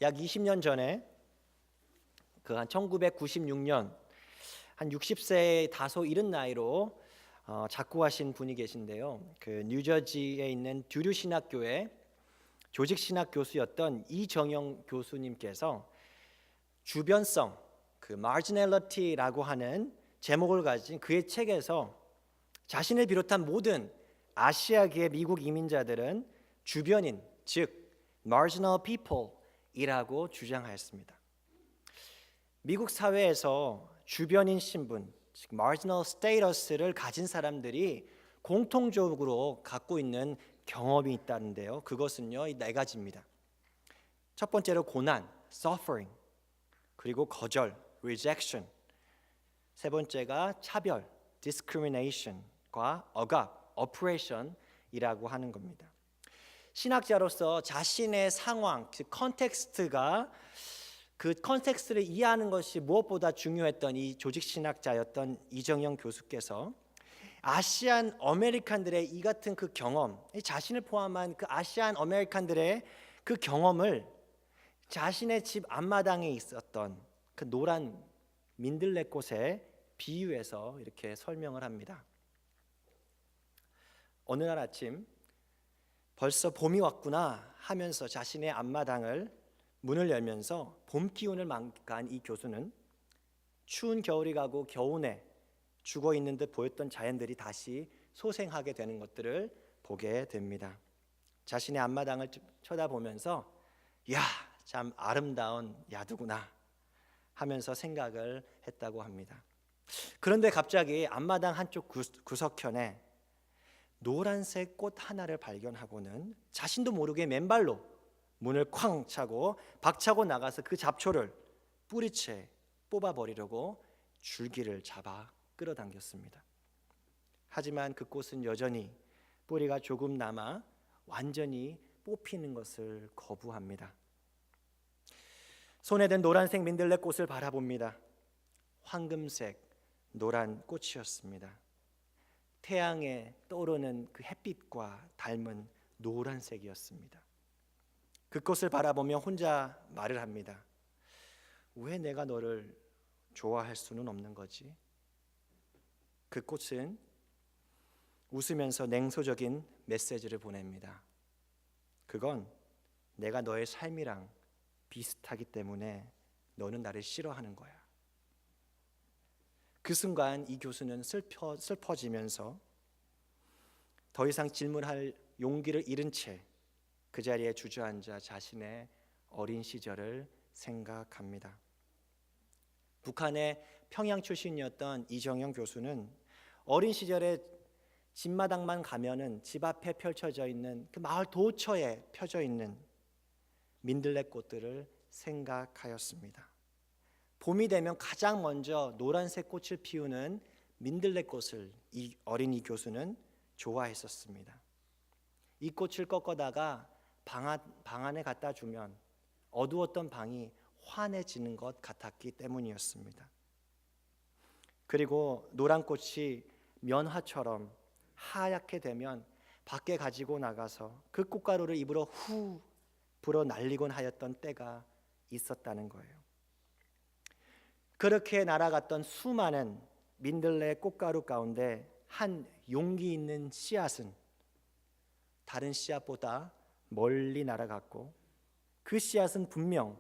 약 20년 전에 그 한 1996년 한 60세의 다소 이른 나이로 작고하신 분이 계신데요. 그 뉴저지에 있는 듀류 신학교의 조직 신학 교수였던 이정영 교수님께서 주변성, 그 marginality라고 하는 제목을 가진 그의 책에서 자신을 비롯한 모든 아시아계 미국 이민자들은 주변인, 즉 marginal people이라고 주장하였습니다. 미국 사회에서 주변인 신분, 즉 marginal status를 가진 사람들이 공통적으로 갖고 있는 경험이 있다는데요. 그것은요, 이 네 가지입니다. 첫 번째로 고난, suffering, 그리고 거절, rejection. 세 번째가 차별, discrimination과 억압, oppression이라고 하는 겁니다. 신학자로서 자신의 상황, 즉 컨텍스트가 그 컨텍스트를 이해하는 것이 무엇보다 중요했던 이 조직 신학자였던 이정영 교수께서 아시안 아메리칸들의 이 같은 그 경험, 자신을 포함한 그 아시안 아메리칸들의 그 경험을 자신의 집 앞마당에 있었던 그 노란 민들레꽃에 비유해서 이렇게 설명을 합니다. 어느 날 아침 벌써 봄이 왔구나 하면서 자신의 앞마당을 문을 열면서 봄 기운을 만끽한 이 교수는 추운 겨울이 가고 겨우내 죽어 있는 듯 보였던 자연들이 다시 소생하게 되는 것들을 보게 됩니다. 자신의 앞마당을 쳐다보면서 야, 참 아름다운 야두구나 하면서 생각을 했다고 합니다. 그런데 갑자기 앞마당 한쪽 구석편에 노란색 꽃 하나를 발견하고는 자신도 모르게 맨발로 문을 쾅 차고 박차고 나가서 그 잡초를 뿌리채 뽑아버리려고 줄기를 잡아 끌어당겼습니다. 하지만 그 꽃은 여전히 뿌리가 조금 남아 완전히 뽑히는 것을 거부합니다. 손에 든 노란색 민들레 꽃을 바라봅니다. 황금색 노란 꽃이었습니다. 태양에 떠오르는 그 햇빛과 닮은 노란색이었습니다. 그 꽃을 바라보며 혼자 말을 합니다. 왜 내가 너를 좋아할 수는 없는 거지? 그 꽃은 웃으면서 냉소적인 메시지를 보냅니다. 그건 내가 너의 삶이랑 비슷하기 때문에 너는 나를 싫어하는 거야. 그 순간 이 교수는 슬퍼지면서 더 이상 질문할 용기를 잃은 채 그 자리에 주저앉아 자신의 어린 시절을 생각합니다. 북한의 평양 출신이었던 이정영 교수는 어린 시절에 집마당만 가면은 집 앞에 펼쳐져 있는 그 마을 도처에 펴져 있는 민들레 꽃들을 생각하였습니다. 봄이 되면 가장 먼저 노란색 꽃을 피우는 민들레 꽃을 이 어린이 교수는 좋아했었습니다. 이 꽃을 꺾어다가 방 안에 갖다 주면 어두웠던 방이 환해지는 것 같았기 때문이었습니다. 그리고 노란 꽃이 면화처럼 하얗게 되면 밖에 가지고 나가서 그 꽃가루를 입으로 후 불어 날리곤 하였던 때가 있었다는 거예요. 그렇게 날아갔던 수많은 민들레 꽃가루 가운데 한 용기 있는 씨앗은 다른 씨앗보다 멀리 날아갔고 그 씨앗은 분명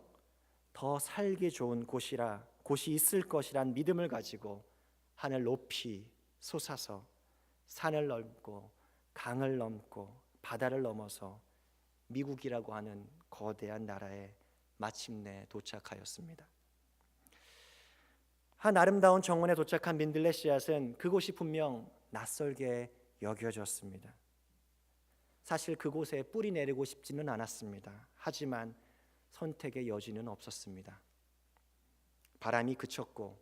더 살기 좋은 곳이 있을 것이란 믿음을 가지고 하늘 높이 솟아서 산을 넘고 강을 넘고 바다를 넘어서 미국이라고 하는 거대한 나라에 마침내 도착하였습니다. 한 아름다운 정원에 도착한 민들레 씨앗은 그곳이 분명 낯설게 여겨졌습니다. 사실 그곳에 뿌리 내리고 싶지는 않았습니다. 하지만 선택의 여지는 없었습니다. 바람이 그쳤고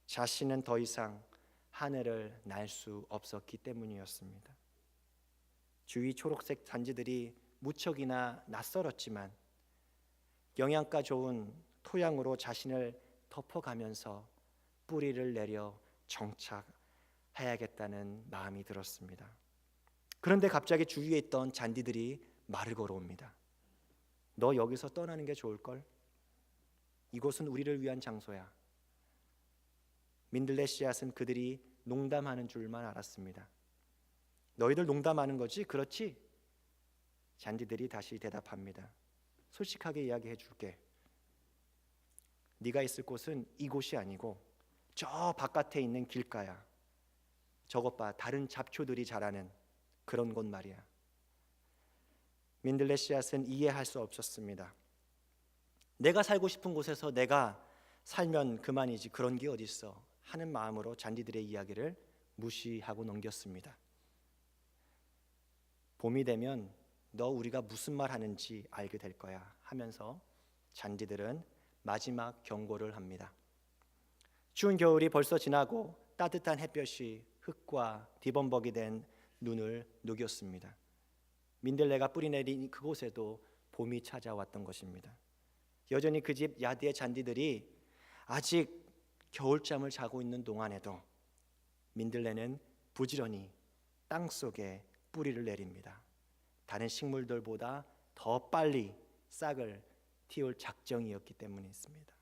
자신은 더 이상 하늘을 날 수 없었기 때문이었습니다. 주위 초록색 잔디들이 무척이나 낯설었지만 영양가 좋은 토양으로 자신을 덮어가면서 뿌리를 내려 정착해야겠다는 마음이 들었습니다. 그런데 갑자기 주위에 있던 잔디들이 말을 걸어옵니다. 너 여기서 떠나는 게 좋을걸? 이곳은 우리를 위한 장소야. 민들레 씨앗은 그들이 농담하는 줄만 알았습니다. 너희들 농담하는 거지? 그렇지? 잔디들이 다시 대답합니다. 솔직하게 이야기해 줄게. 네가 있을 곳은 이곳이 아니고 저 바깥에 있는 길가야. 저것 봐, 다른 잡초들이 자라는 그런 곳 말이야. 민들레 씨앗은 이해할 수 없었습니다. 내가 살고 싶은 곳에서 내가 살면 그만이지 그런 게 어딨어 하는 마음으로 잔디들의 이야기를 무시하고 넘겼습니다. 봄이 되면 너 우리가 무슨 말 하는지 알게 될 거야 하면서 잔디들은 마지막 경고를 합니다. 추운 겨울이 벌써 지나고 따뜻한 햇볕이 흙과 뒤범벅이 된 눈을 녹였습니다. 민들레가 뿌리내린 그곳에도 봄이 찾아왔던 것입니다. 여전히 그 집 야드의 잔디들이 아직 겨울잠을 자고 있는 동안에도 민들레는 부지런히 땅속에 뿌리를 내립니다. 다른 식물들보다 더 빨리 싹을 틔울 작정이었기 때문이었습니다.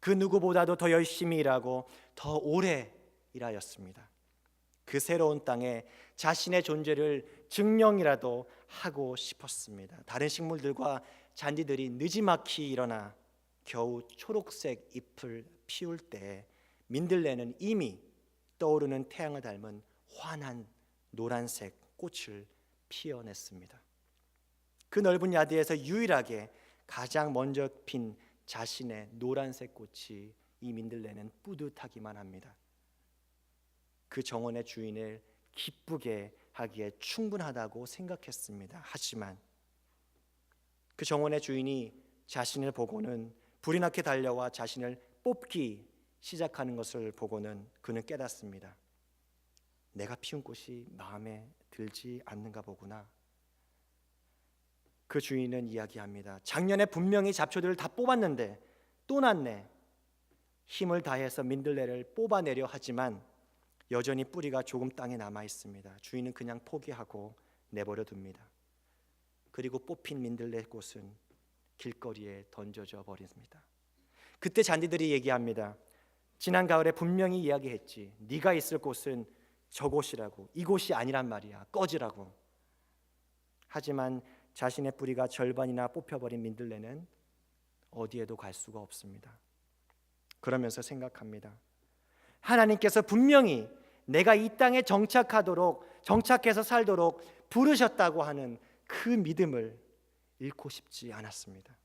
그 누구보다도 더 열심히 일하고 더 오래 일하였습니다. 그 새로운 땅에 자신의 존재를 증명이라도 하고 싶었습니다. 다른 식물들과 잔디들이 느지막이 일어나 겨우 초록색 잎을 피울 때 민들레는 이미 떠오르는 태양을 닮은 환한 노란색 꽃을 피어냈습니다. 그 넓은 야드에서 유일하게 가장 먼저 핀 자신의 노란색 꽃이 이 민들레는 뿌듯하기만 합니다. 그 정원의 주인을 기쁘게 하기에 충분하다고 생각했습니다. 하지만 그 정원의 주인이 자신을 보고는 불이 나게 달려와 자신을 뽑기 시작하는 것을 보고는 그는 깨닫습니다. 내가 피운 꽃이 마음에 들지 않는가 보구나. 그 주인은 이야기합니다. 작년에 분명히 잡초들을 다 뽑았는데 또 났네. 힘을 다해서 민들레를 뽑아내려 하지만 여전히 뿌리가 조금 땅에 남아 있습니다. 주인은 그냥 포기하고 내버려 둡니다. 그리고 뽑힌 민들레 꽃은 길거리에 던져져 버립니다. 그때 잔디들이 얘기합니다. 지난 가을에 분명히 이야기했지. 네가 있을 곳은 저곳이라고. 이곳이 아니란 말이야. 꺼지라고. 하지만 자신의 뿌리가 절반이나 뽑혀버린 민들레는 어디에도 갈 수가 없습니다. 그러면서 생각합니다. 하나님께서 분명히 내가 이 땅에 정착해서 살도록 부르셨다고 하는 그 믿음을 잃고 싶지 않았습니다.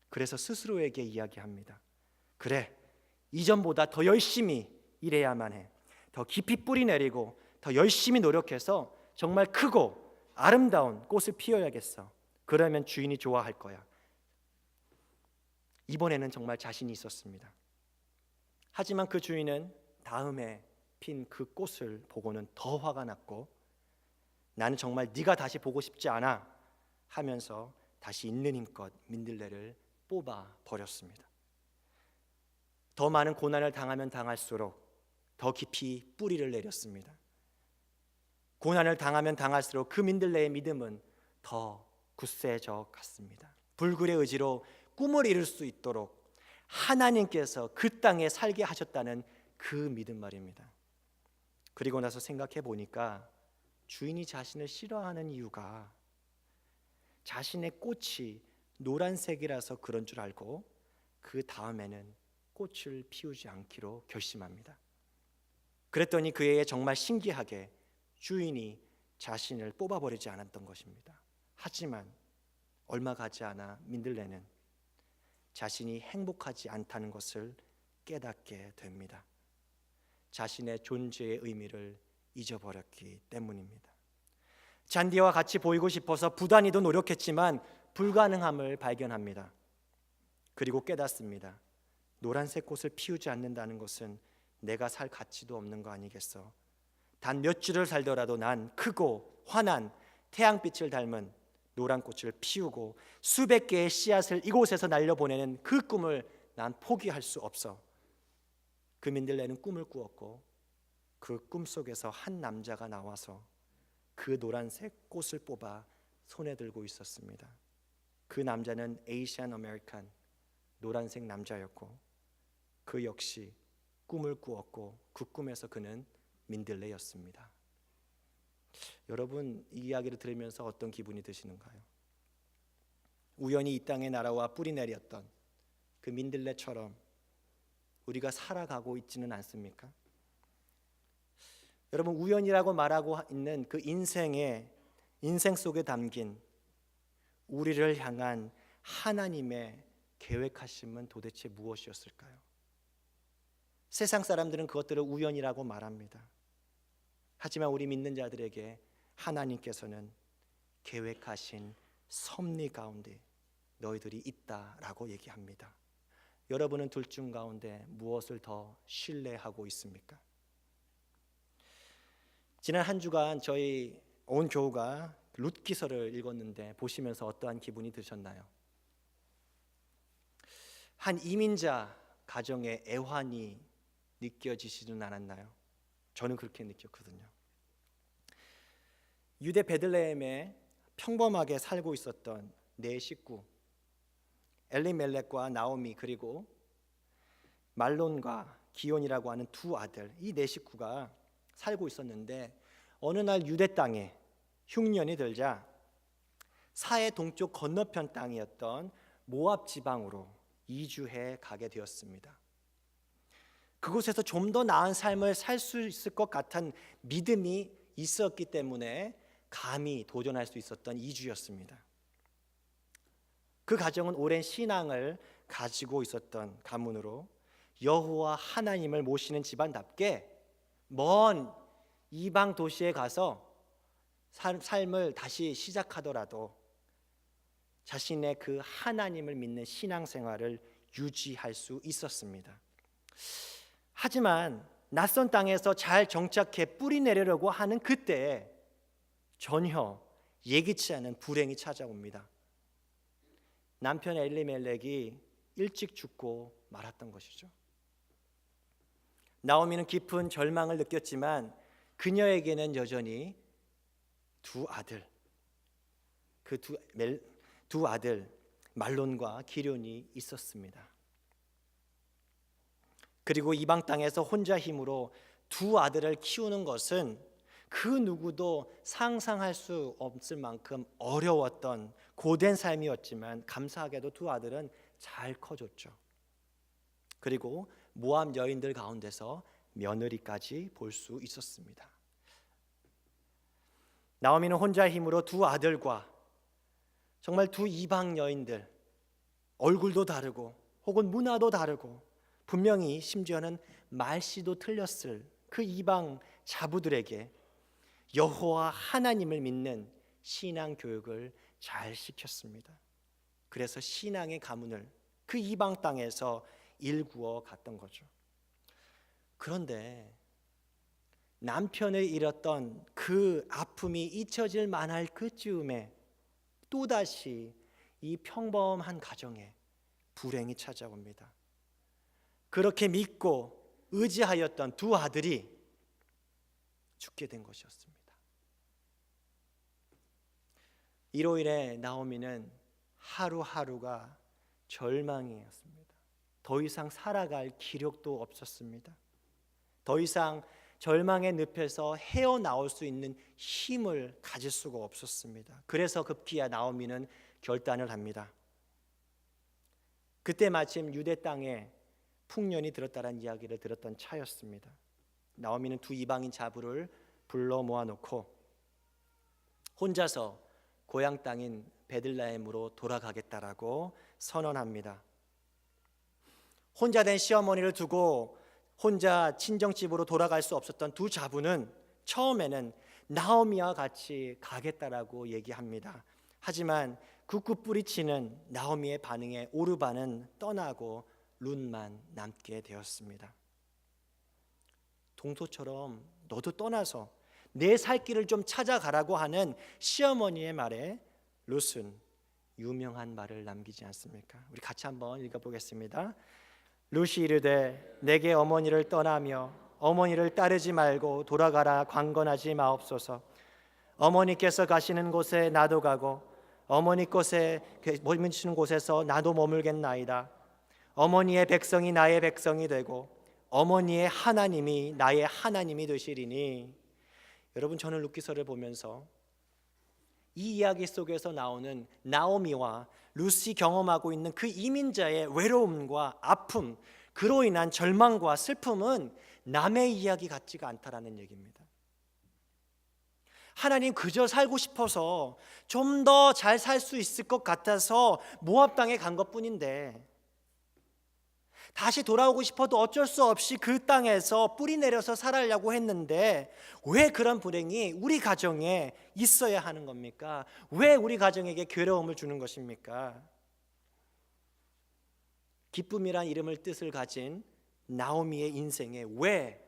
그래서 스스로에게 이야기합니다. 그래, 이전보다 더 열심히 일해야만 해. 더 깊이 뿌리 내리고 더 열심히 노력해서 정말 크고 아름다운 꽃을 피워야겠어. 그러면 주인이 좋아할 거야. 이번에는 정말 자신이 있었습니다. 하지만 그 주인은 다음에 핀 그 꽃을 보고는 더 화가 났고 나는 정말 네가 다시 보고 싶지 않아 하면서 다시 있는 힘껏 민들레를 뽑아 버렸습니다. 더 많은 고난을 당하면 당할수록 더 깊이 뿌리를 내렸습니다. 고난을 당하면 당할수록 그 민들레의 믿음은 더 굳세져 갔습니다. 불굴의 의지로 꿈을 이룰 수 있도록 하나님께서 그 땅에 살게 하셨다는 그 믿음 말입니다. 그리고 나서 생각해 보니까 주인이 자신을 싫어하는 이유가 자신의 꽃이 노란색이라서 그런 줄 알고 그 다음에는 꽃을 피우지 않기로 결심합니다. 그랬더니 그 애에 정말 신기하게 주인이 자신을 뽑아버리지 않았던 것입니다. 하지만 얼마 가지 않아 민들레는 자신이 행복하지 않다는 것을 깨닫게 됩니다. 자신의 존재의 의미를 잊어버렸기 때문입니다. 잔디와 같이 보이고 싶어서 부단히도 노력했지만 불가능함을 발견합니다. 그리고 깨닫습니다. 노란색 꽃을 피우지 않는다는 것은 내가 살 가치도 없는 거 아니겠어? 단 몇 주를 살더라도 난 크고 환한 태양빛을 닮은 노란 꽃을 피우고 수백 개의 씨앗을 이곳에서 날려보내는 그 꿈을 난 포기할 수 없어. 그 민들레는 꿈을 꾸었고 그 꿈속에서 한 남자가 나와서 그 노란색 꽃을 뽑아 손에 들고 있었습니다. 그 남자는 에이시안 아메리칸, 노란색 남자였고 그 역시 꿈을 꾸었고 그 꿈에서 그는 민들레였습니다. 여러분, 이 이야기를 들으면서 어떤 기분이 드시는가요? 우연히 이 땅에 날아와 뿌리 내렸던 그 민들레처럼 우리가 살아가고 있지는 않습니까? 여러분, 우연이라고 말하고 있는 그 인생 속에 담긴 우리를 향한 하나님의 계획하심은 도대체 무엇이었을까요? 세상 사람들은 그것들을 우연이라고 말합니다. 하지만 우리 믿는 자들에게 하나님께서는 계획하신 섭리 가운데 너희들이 있다라고 얘기합니다. 여러분은 둘 중 가운데 무엇을 더 신뢰하고 있습니까? 지난 한 주간 저희 온 교우가 룻기서를 읽었는데 보시면서 어떠한 기분이 드셨나요? 한 이민자 가정의 애환이 느껴지지는 않았나요? 저는 그렇게 느꼈거든요. 유대 베들레헴에 평범하게 살고 있었던 네 식구, 엘리멜렉과 나오미 그리고 말론과 기온이라고 하는 두 아들, 이 네 식구가 살고 있었는데 어느 날 유대 땅에 흉년이 들자 사해 동쪽 건너편 땅이었던 모압 지방으로 이주해 가게 되었습니다. 그곳에서 좀 더 나은 삶을 살 수 있을 것 같은 믿음이 있었기 때문에 감히 도전할 수 있었던 이주였습니다. 그 가정은 오랜 신앙을 가지고 있었던 가문으로 여호와 하나님을 모시는 집안답게 먼 이방 도시에 가서 삶을 다시 시작하더라도 자신의 그 하나님을 믿는 신앙생활을 유지할 수 있었습니다. 하지만 낯선 땅에서 잘 정착해 뿌리 내리려고 하는 그때 전혀 예기치 않은 불행이 찾아옵니다. 남편 엘리멜렉이 일찍 죽고 말았던 것이죠. 나오미는 깊은 절망을 느꼈지만 그녀에게는 여전히 두 아들, 그 두 아들 말론과 기럯이 있었습니다. 그리고 이방 땅에서 혼자 힘으로 두 아들을 키우는 것은 그 누구도 상상할 수 없을 만큼 어려웠던 고된 삶이었지만 감사하게도 두 아들은 잘 커졌죠. 그리고 모압 여인들 가운데서 며느리까지 볼 수 있었습니다. 나오미는 혼자 힘으로 두 아들과 정말 두 이방 여인들, 얼굴도 다르고 혹은 문화도 다르고 분명히 심지어는 말씨도 틀렸을 그 이방 자부들에게 여호와 하나님을 믿는 신앙 교육을 잘 시켰습니다. 그래서 신앙의 가문을 그 이방 땅에서 일구어 갔던 거죠. 그런데 남편을 잃었던 그 아픔이 잊혀질 만할 그쯤에 또다시 이 평범한 가정에 불행이 찾아옵니다. 그렇게 믿고 의지하였던 두 아들이 죽게 된 것이었습니다. 이로 인해 나오미는 하루하루가 절망이었습니다. 더 이상 살아갈 기력도 없었습니다. 더 이상 절망의 늪에서 헤어나올 수 있는 힘을 가질 수가 없었습니다. 그래서 급기야 나오미는 결단을 합니다. 그때 마침 유대 땅에 풍년이 들었다는 이야기를 들었던 차였습니다. 나오미는 두 이방인 자부를 불러 모아놓고 혼자서 고향 땅인 베들레헴으로 돌아가겠다라고 선언합니다. 혼자 된 시어머니를 두고 혼자 친정집으로 돌아갈 수 없었던 두 자부는 처음에는 나오미와 같이 가겠다라고 얘기합니다. 하지만 굳고 뿌리치는 나오미의 반응에 오르반은 떠나고 룻만 남게 되었습니다. 동서처럼 너도 떠나서 내 살 길을 좀 찾아가라고 하는 시어머니의 말에 룻은 유명한 말을 남기지 않습니까? 우리 같이 한번 읽어보겠습니다. 룻이 이르되 내게 어머니를 떠나며 어머니를 따르지 말고 돌아가라 강건하지 마옵소서. 어머니께서 가시는 곳에 나도 가고 어머니 곳에 머무시는 곳에서 나도 머물겠나이다. 어머니의 백성이 나의 백성이 되고 어머니의 하나님이 나의 하나님이 되시리니. 여러분, 저는 룻기서를 보면서 이 이야기 속에서 나오는 나오미와 루시 경험하고 있는 그 이민자의 외로움과 아픔, 그로 인한 절망과 슬픔은 남의 이야기 같지가 않다라는 얘기입니다. 하나님 그저 살고 싶어서 좀 더 잘 살 수 있을 것 같아서 모압 땅에 간 것뿐인데, 다시 돌아오고 싶어도 어쩔 수 없이 그 땅에서 뿌리 내려서 살아려고 했는데 왜 그런 불행이 우리 가정에 있어야 하는 겁니까? 왜 우리 가정에게 괴로움을 주는 것입니까? 기쁨이란 이름을 뜻을 가진 나오미의 인생에 왜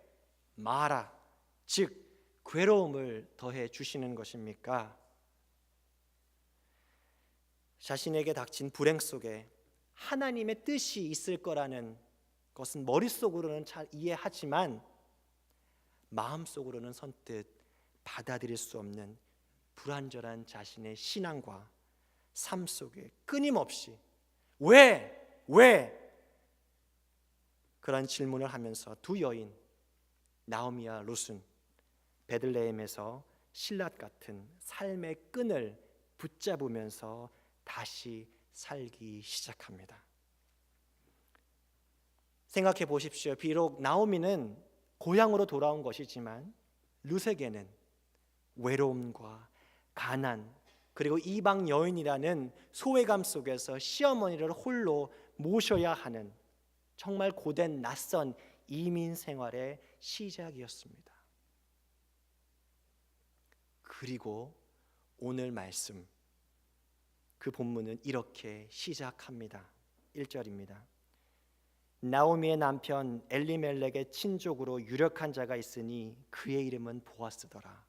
마라, 즉 괴로움을 더해 주시는 것입니까? 자신에게 닥친 불행 속에 하나님의 뜻이 있을 거라는 것은 머릿속으로는 잘 이해하지만 마음속으로는 선뜻 받아들일 수 없는 불완전한 자신의 신앙과 삶 속에 끊임없이 왜 그런 질문을 하면서 두 여인 나오미와 룻은 베들레헴에서 실랏 같은 삶의 끈을 붙잡으면서 다시 살기 시작합니다. 생각해 보십시오. 비록 나오미는 고향으로 돌아온 것이지만 룻에게는 외로움과 가난, 그리고 이방 여인이라는 소외감 속에서 시어머니를 홀로 모셔야 하는 정말 고된 낯선 이민 생활의 시작이었습니다. 그리고 오늘 말씀, 그 본문은 이렇게 시작합니다. 1절입니다. 나오미의 남편 엘리멜렉의 친족으로 유력한 자가 있으니 그의 이름은 보아스더라.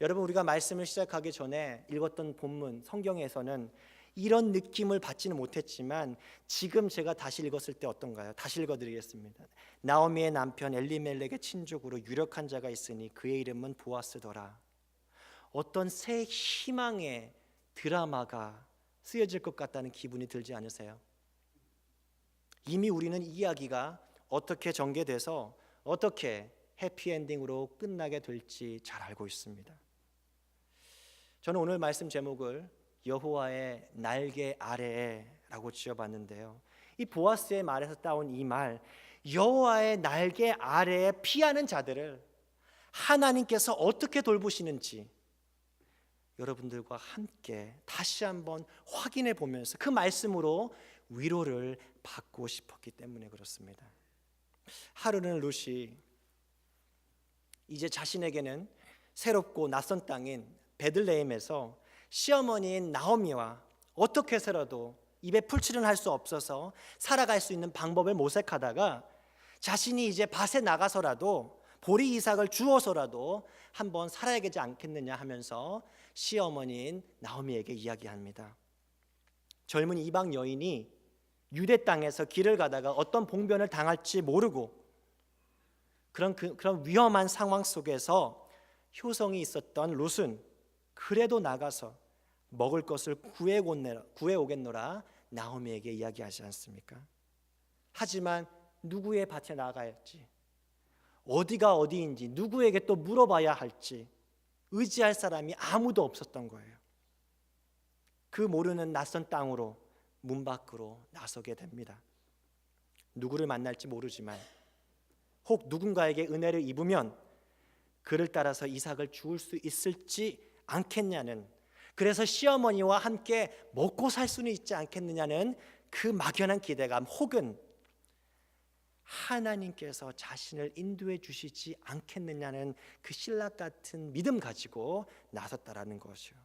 여러분, 우리가 말씀을 시작하기 전에 읽었던 본문 성경에서는 이런 느낌을 받지는 못했지만 지금 제가 다시 읽었을 때 어떤가요? 다시 읽어드리겠습니다. 나오미의 남편 엘리멜렉의 친족으로 유력한 자가 있으니 그의 이름은 보아스더라. 어떤 새 희망의 드라마가 쓰여질 것 같다는 기분이 들지 않으세요? 이미 우리는 이 이야기가 어떻게 전개돼서 어떻게 해피엔딩으로 끝나게 될지 잘 알고 있습니다. 저는 오늘 말씀 제목을 여호와의 날개 아래라고 지어봤는데요, 이 보아스의 말에서 따온 이 말, 여호와의 날개 아래에 피하는 자들을 하나님께서 어떻게 돌보시는지 여러분들과 함께 다시 한번 확인해 보면서 그 말씀으로 위로를 받고 싶었기 때문에 그렇습니다. 하루는 룻이 이제 자신에게는 새롭고 낯선 땅인 베들레헴에서 시어머니인 나오미와 어떻게 해서라도 입에 풀칠은 할 수 없어서 살아갈 수 있는 방법을 모색하다가 자신이 이제 밭에 나가서라도 보리 이삭을 주어서라도 한번 살아야 되지 않겠느냐 하면서 시어머니인 나오미에게 이야기합니다. 젊은 이방 여인이 유대 땅에서 길을 가다가 어떤 봉변을 당할지 모르고 그런 위험한 상황 속에서 효성이 있었던 룻은 그래도 나가서 먹을 것을 구해오겠노라 나오미에게 이야기하지 않습니까? 하지만 누구의 밭에 나가야 할지, 어디가 어디인지, 누구에게 또 물어봐야 할지 의지할 사람이 아무도 없었던 거예요. 그 모르는 낯선 땅으로 문 밖으로 나서게 됩니다. 누구를 만날지 모르지만 혹 누군가에게 은혜를 입으면 그를 따라서 이삭을 주울 수 있을지 않겠냐는, 그래서 시어머니와 함께 먹고 살 수는 있지 않겠느냐는 그 막연한 기대감, 혹은 하나님께서 자신을 인도해 주시지 않겠느냐는 그 신락 같은 믿음 가지고 나섰다라는 것이요.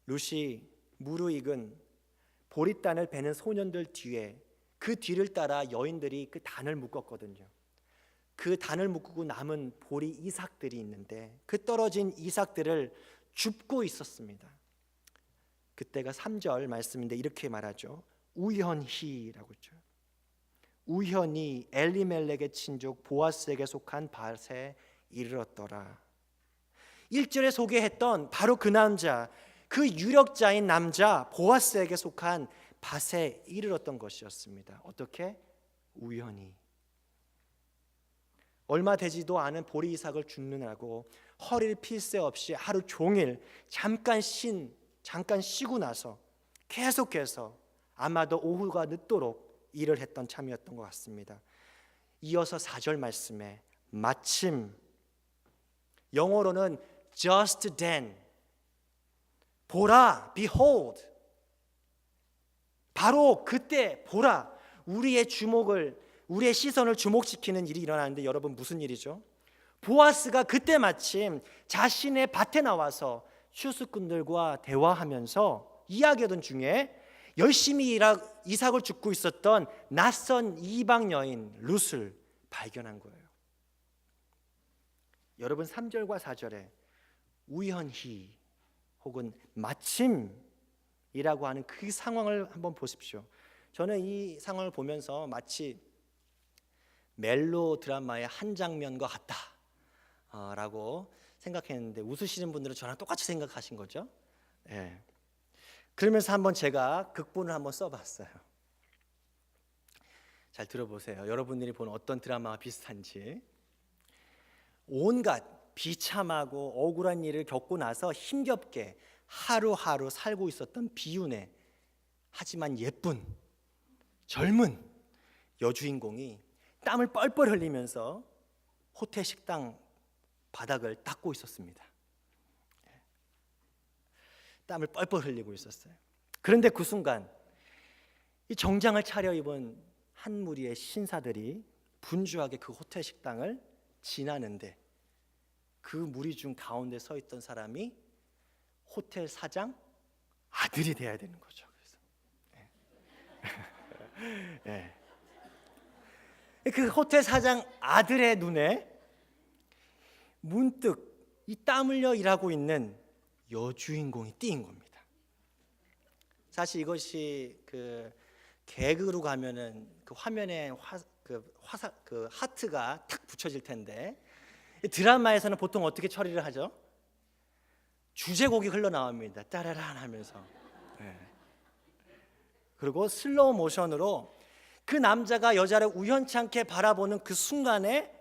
룻이 무르익은 보리단을 베는 소년들 뒤에, 그 뒤를 따라 여인들이 그 단을 묶었거든요. 그 단을 묶고 남은 보리 이삭들이 있는데 그 떨어진 이삭들을 줍고 있었습니다. 그때가 3절 말씀인데 이렇게 말하죠. 우연히라고 했죠. 우연히 엘리멜렉의 친족 보아스에게 속한 밭에 이르렀더라. 1절에 소개했던 바로 그 남자, 그 유력자인 남자 보아스에게 속한 밭에 이르렀던 것이었습니다. 어떻게? 우연히. 얼마 되지도 않은 보리 이삭을 죽느라고 허리를 필 새 없이 하루 종일 잠깐 쉬고 나서 계속해서 아마도 오후가 늦도록 일을 했던 참이었던 것 같습니다. 이어서 4절 말씀에 마침, 영어로는 just then, 보라, behold, 바로 그때 보라, 우리의 시선을 주목시키는 일이 일어나는데, 여러분 무슨 일이죠? 보아스가 그때 마침 자신의 밭에 나와서 추수꾼들과 대화하면서 이야기하던 중에 열심히 이삭을 줍고 있었던 낯선 이방 여인 룻을 발견한 거예요. 여러분 3절과 4절에 우연히 혹은 마침이라고 하는 그 상황을 한번 보십시오. 저는 이 상황을 보면서 마치 멜로 드라마의 한 장면과 같다라고 생각했는데, 웃으시는 분들은 저랑 똑같이 생각하신 거죠? 네. 그러면서 한번 제가 극본을 한번 써봤어요. 잘 들어보세요. 여러분들이 보는 어떤 드라마와 비슷한지. 온갖 비참하고 억울한 일을 겪고 나서 힘겹게 하루하루 살고 있었던 비운의 하지만 예쁜 젊은 여주인공이 땀을 뻘뻘 흘리면서 호텔 식당 바닥을 닦고 있었습니다. 땀을 뻘뻘 흘리고 있었어요. 그런데 그 순간 이 정장을 차려입은 한 무리의 신사들이 분주하게 그 호텔 식당을 지나는데, 그 무리 중 가운데 서 있던 사람이 호텔 사장 아들이 돼야 되는 거죠. 그래서 네. 그 호텔 사장 아들의 눈에 문득 이 땀 흘려 일하고 있는 여주인공이 띄인 겁니다. 사실 이것이 그 개그로 가면은 그 화면에 하트가 탁 붙여질 텐데, 드라마에서는 보통 어떻게 처리를 하죠? 주제곡이 흘러나옵니다. 따라란 하면서. 네. 그리고 슬로우 모션으로 그 남자가 여자를 우연찮게 바라보는 그 순간에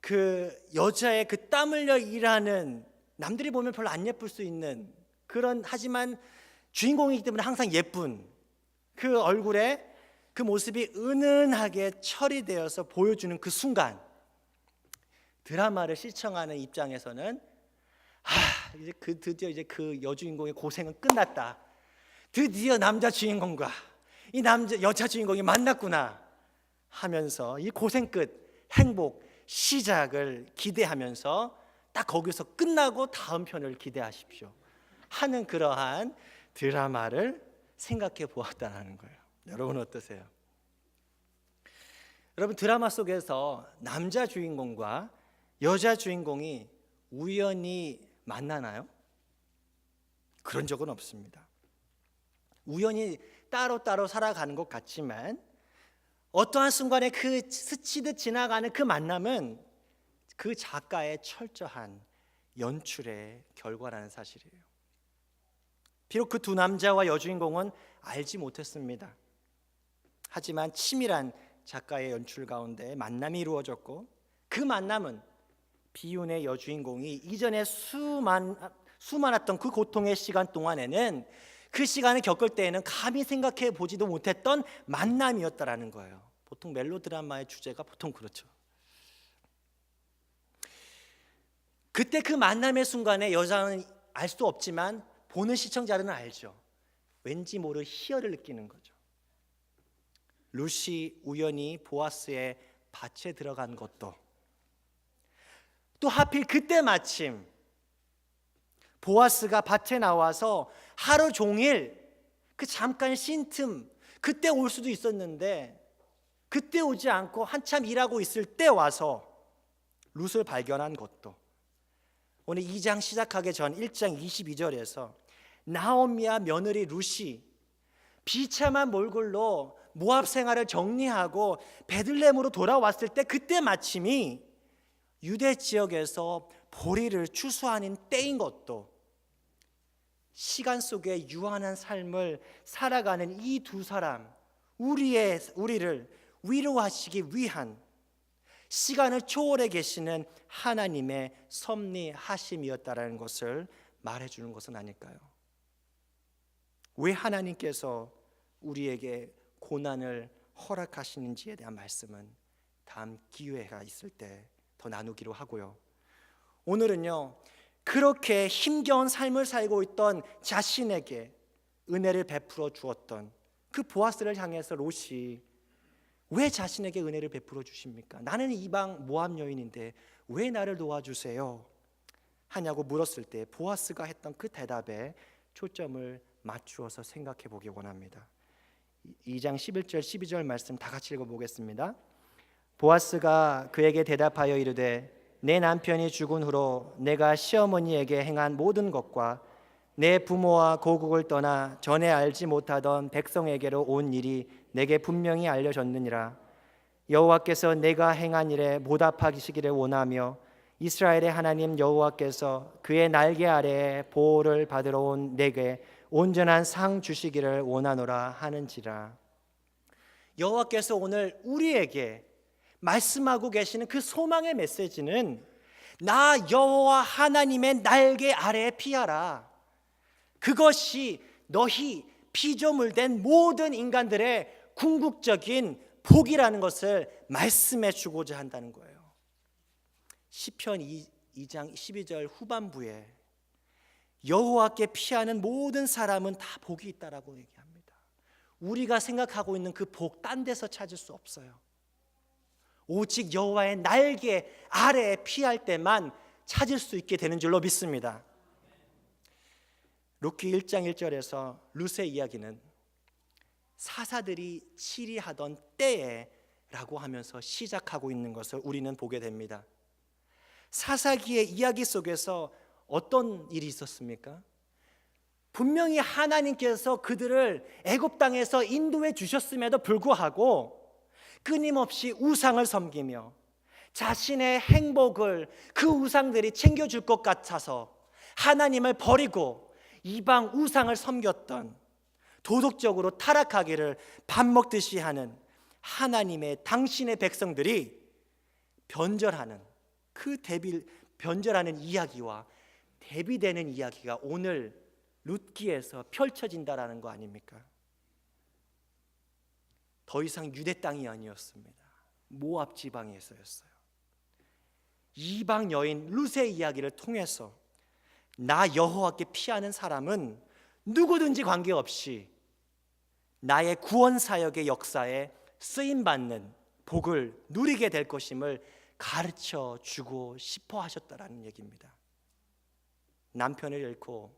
그 여자의 그 땀 흘려 일하는, 남들이 보면 별로 안 예쁠 수 있는 그런, 하지만 주인공이기 때문에 항상 예쁜 그 얼굴에 그 모습이 은은하게 처리되어서 보여주는 그 순간, 드라마를 시청하는 입장에서는 이제 드디어 이제 그 여주인공의 고생은 끝났다. 드디어 남자 주인공과 이 여자 주인공이 만났구나 하면서 이 고생 끝 행복 시작을 기대하면서 딱 거기서 끝나고 다음 편을 기대하십시오 하는 그러한 드라마를 생각해 보았다는 거예요. 여러분 어떠세요? 여러분 드라마 속에서 남자 주인공과 여자 주인공이 우연히 만나나요? 그런 적은 없습니다. 우연히 따로따로 살아가는 것 같지만 어떠한 순간에 그 스치듯 지나가는 그 만남은 그 작가의 철저한 연출의 결과라는 사실이에요. 비록 그 두 남자와 여주인공은 알지 못했습니다. 하지만 치밀한 작가의 연출 가운데 만남이 이루어졌고, 그 만남은 비운의 여주인공이 이전에 수많았던 그 고통의 시간 동안에는, 그 시간을 겪을 때에는 감히 생각해 보지도 못했던 만남이었다라는 거예요. 보통 멜로드라마의 주제가 보통 그렇죠. 그때 그 만남의 순간에 여자는 알 수 없지만 보는 시청자들은 알죠. 왠지 모를 희열을 느끼는 거죠. 룻이 우연히 보아스의 밭에 들어간 것도, 또 하필 그때 마침 보아스가 밭에 나와서 하루 종일 그 잠깐 쉰 틈, 그때 올 수도 있었는데 그때 오지 않고 한참 일하고 있을 때 와서 룻을 발견한 것도, 오늘 2장 시작하기 전 1장 22절에서 나오미와 며느리 룻이 비참한 몰골로 모압 생활을 정리하고 베들레헴으로 돌아왔을 때, 그때 마침이 유대 지역에서 보리를 추수하는 때인 것도, 시간 속에 유한한 삶을 살아가는 이 두 사람, 우리를 위로하시기 위한 시간을 초월해 계시는 하나님의 섭리하심이었다라는 것을 말해주는 것은 아닐까요? 왜 하나님께서 우리에게 고난을 허락하시는지에 대한 말씀은 다음 기회가 있을 때 더 나누기로 하고요. 오늘은요, 그렇게 힘겨운 삶을 살고 있던 자신에게 은혜를 베풀어 주었던 그 보아스를 향해서 롯이 왜 자신에게 은혜를 베풀어 주십니까? 나는 이방 모압 여인인데 왜 나를 도와주세요? 하냐고 물었을 때 보아스가 했던 그 대답에 초점을 맞추어서 생각해 보기 원합니다. 2장 11절 12절 말씀 다 같이 읽어보겠습니다. 보아스가 그에게 대답하여 이르되 내 남편이 죽은 후로 내가 시어머니에게 행한 모든 것과 내 부모와 고국을 떠나 전에 알지 못하던 백성에게로 온 일이 내게 분명히 알려졌느니라. 여호와께서 내가 행한 일에 보답하시기를 원하며 이스라엘의 하나님 여호와께서 그의 날개 아래에 보호를 받으러 온 내게 온전한 상 주시기를 원하노라 하는지라. 여호와께서 오늘 우리에게 말씀하고 계시는 그 소망의 메시지는 나 여호와 하나님의 날개 아래에 피하라. 그것이 너희 피조물된 모든 인간들의 궁극적인 복이라는 것을 말씀해 주고자 한다는 거예요. 시편 2장 12절 후반부에 여호와께 피하는 모든 사람은 다 복이 있다라고 얘기합니다. 우리가 생각하고 있는 그 복 딴 데서 찾을 수 없어요. 오직 여호와의 날개 아래에 피할 때만 찾을 수 있게 되는 줄로 믿습니다. 룻기 1장 1절에서 룻의 이야기는 사사들이 치리하던 때에 라고 하면서 시작하고 있는 것을 우리는 보게 됩니다. 사사기의 이야기 속에서 어떤 일이 있었습니까? 분명히 하나님께서 그들을 애굽 땅에서 인도해 주셨음에도 불구하고 끊임없이 우상을 섬기며 자신의 행복을 그 우상들이 챙겨줄 것 같아서 하나님을 버리고 이방 우상을 섬겼던, 도덕적으로 타락하기를 밥 먹듯이 하는 하나님의 당신의 백성들이 변절하는 변절하는 이야기와 대비되는 이야기가 오늘 룻기에서 펼쳐진다라는 거 아닙니까? 더 이상 유대 땅이 아니었습니다. 모압 지방에서였어요. 이방 여인 룻의 이야기를 통해서 나 여호와께 피하는 사람은 누구든지 관계없이 나의 구원 사역의 역사에 쓰임받는 복을 누리게 될 것임을 가르쳐 주고 싶어 하셨다라는 얘기입니다. 남편을 잃고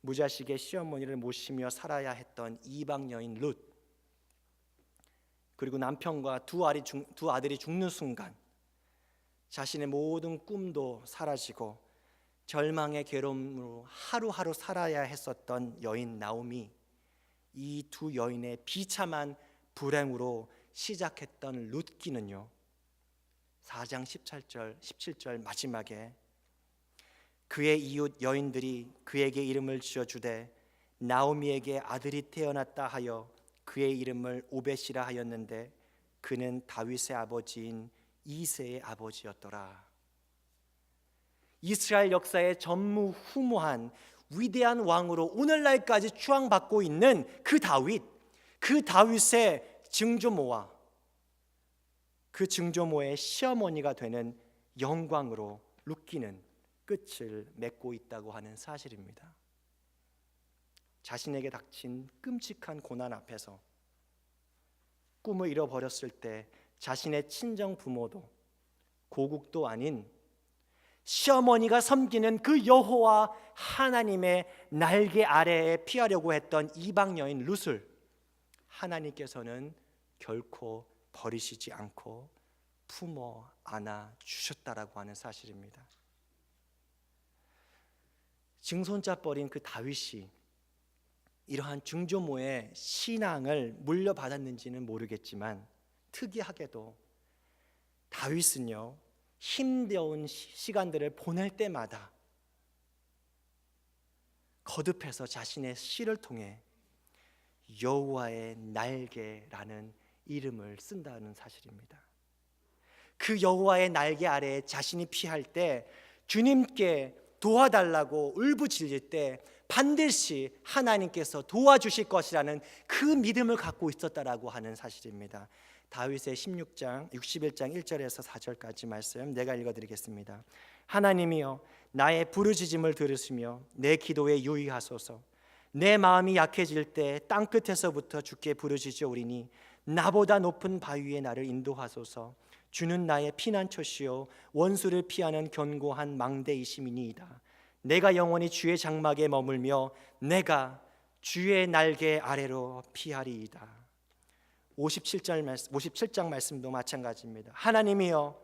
무자식의 시어머니를 모시며 살아야 했던 이방 여인 룻, 그리고 남편과 두 아들이 죽는 순간 자신의 모든 꿈도 사라지고 절망의 괴로움으로 하루하루 살아야 했었던 여인 나오미, 이 두 여인의 비참한 불행으로 시작했던 룻기는요, 4장 17절 마지막에 그의 이웃 여인들이 그에게 이름을 지어주되 나오미에게 아들이 태어났다 하여 그의 이름을 오벳이라 하였는데 그는 다윗의 아버지인 이새의 아버지였더라. 이스라엘 역사의 전무후무한 위대한 왕으로 오늘날까지 추앙받고 있는 그 다윗의 증조모와 그 증조모의 시어머니가 되는 영광으로 룻기는 끝을 맺고 있다고 하는 사실입니다. 자신에게 닥친 끔찍한 고난 앞에서 꿈을 잃어버렸을 때 자신의 친정 부모도 고국도 아닌 시어머니가 섬기는 그 여호와 하나님의 날개 아래에 피하려고 했던 이방 여인 룻을 하나님께서는 결코 버리시지 않고 품어 안아 주셨다라고 하는 사실입니다. 증손자뻘인 그 다윗이 이러한 증조모의 신앙을 물려받았는지는 모르겠지만 특이하게도 다윗은요, 힘겨운 시간들을 보낼 때마다 거듭해서 자신의 시를 통해 여호와의 날개라는 이름을 쓴다는 사실입니다. 그 여호와의 날개 아래에 자신이 피할 때 주님께 도와달라고 울부짖을 때 반드시 하나님께서 도와주실 것이라는 그 믿음을 갖고 있었다라고 하는 사실입니다. 다윗의 16장 61장 1절에서 4절까지 말씀 내가 읽어드리겠습니다. 하나님이여 나의 부르짖음을 들으시며 내 기도에 유의하소서. 내 마음이 약해질 때 땅끝에서부터 주께 부르짖으오리니 나보다 높은 바위에 나를 인도하소서. 주는 나의 피난처시요 원수를 피하는 견고한 망대이심이니이다. 내가 영원히 주의 장막에 머물며 내가 주의 날개 아래로 피하리이다. 57장 말씀도 마찬가지입니다. 하나님이여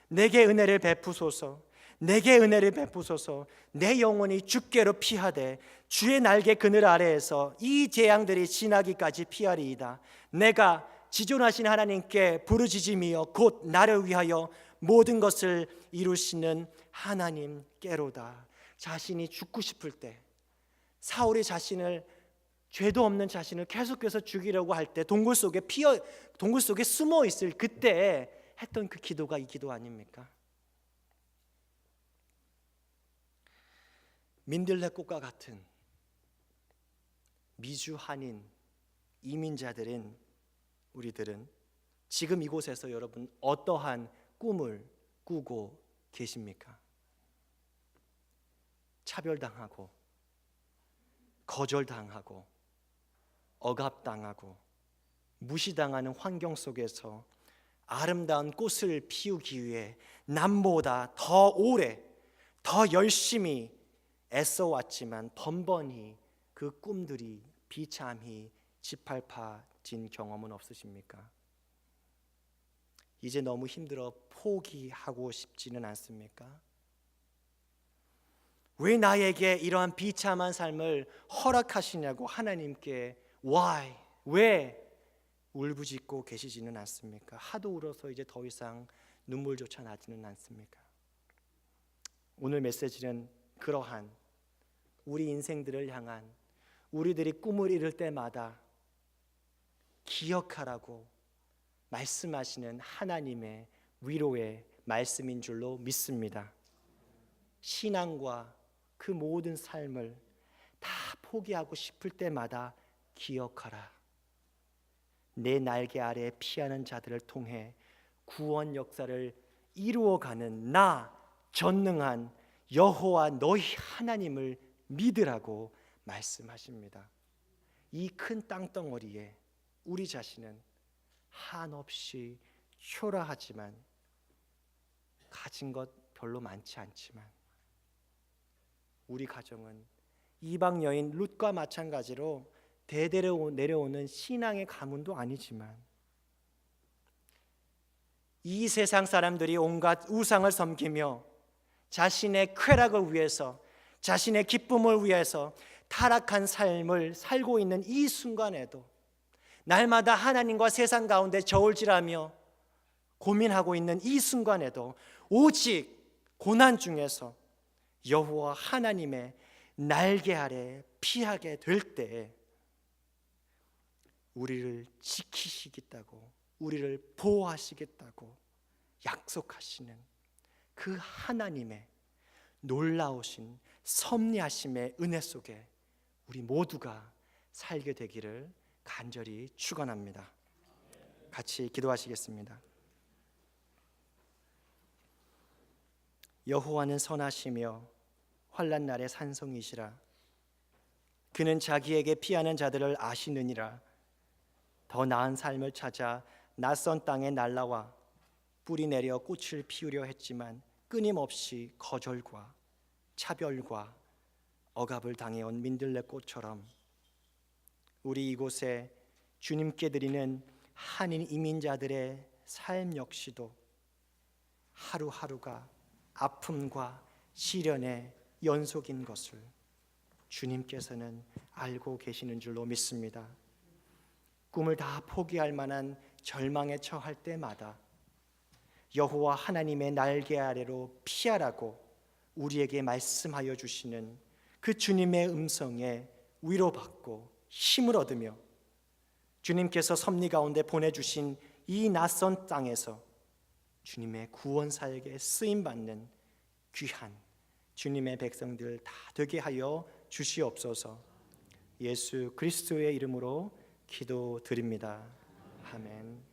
내게 은혜를 베푸소서. 내게 은혜를 베푸소서. 내 영혼이 주께로 피하되 주의 날개 그늘 아래에서 이 재앙들이 지나기까지 피하리이다. 내가 지존하신 하나님께 부르짖음이여 곧 나를 위하여 모든 것을 이루시는 하나님께로다. 자신이 죽고 싶을 때 사울이 자신을 죄도 없는 자신을 계속해서 죽이려고 할 때 동굴 속에 숨어 있을 그때 했던 그 기도가 이 기도 아닙니까? 민들레꽃과 같은 미주 한인 이민자들인 우리들은 지금 이곳에서 여러분 어떠한 꿈을 꾸고 계십니까? 차별당하고 거절당하고 억압당하고 무시당하는 환경 속에서 아름다운 꽃을 피우기 위해 남보다 더 오래 더 열심히 애써왔지만 번번이 그 꿈들이 비참히 짓밟아진 경험은 없으십니까? 이제 너무 힘들어 포기하고 싶지는 않습니까? 왜 나에게 이러한 비참한 삶을 허락하시냐고 하나님께 why? 왜 울부짖고 계시지는 않습니까? 하도 울어서 이제 더 이상 눈물조차 나지는 않습니까? 오늘 메시지는 그러한 우리 인생들을 향한 우리들이 꿈을 이룰 때마다 기억하라고 말씀하시는 하나님의 위로의 말씀인 줄로 믿습니다. 신앙과 그 모든 삶을 다 포기하고 싶을 때마다 기억하라. 내 날개 아래 피하는 자들을 통해 구원 역사를 이루어가는 나 전능한 여호와 너희 하나님을 믿으라고 말씀하십니다. 이 큰 땅덩어리에 우리 자신은 한없이 초라하지만 가진 것 별로 많지 않지만 우리 가정은 이방 여인 룻과 마찬가지로 대대로 내려오는 신앙의 가문도 아니지만 이 세상 사람들이 온갖 우상을 섬기며 자신의 쾌락을 위해서 자신의 기쁨을 위해서 타락한 삶을 살고 있는 이 순간에도 날마다 하나님과 세상 가운데 저울질하며 고민하고 있는 이 순간에도 오직 고난 중에서 여호와 하나님의 날개 아래 피하게 될 때 우리를 지키시겠다고 우리를 보호하시겠다고 약속하시는 그 하나님의 놀라우신 섭리하심의 은혜 속에 우리 모두가 살게 되기를 간절히 축원합니다. 같이 기도하시겠습니다. 여호와는 선하시며 환난 날의 산성이시라. 그는 자기에게 피하는 자들을 아시느니라. 더 나은 삶을 찾아 낯선 땅에 날라와 뿌리 내려 꽃을 피우려 했지만 끊임없이 거절과 차별과 억압을 당해온 민들레꽃처럼 우리 이곳에 주님께 드리는 한인 이민자들의 삶 역시도 하루하루가 아픔과 시련의 연속인 것을 주님께서는 알고 계시는 줄로 믿습니다. 꿈을 다 포기할 만한 절망에 처할 때마다 여호와 하나님의 날개 아래로 피하라고 우리에게 말씀하여 주시는 그 주님의 음성에 위로받고 힘을 얻으며 주님께서 섭리 가운데 보내주신 이 낯선 땅에서 주님의 구원 사역에 쓰임받는 귀한 주님의 백성들 다 되게 하여 주시옵소서. 예수 그리스도의 이름으로 기도드립니다. 아멘.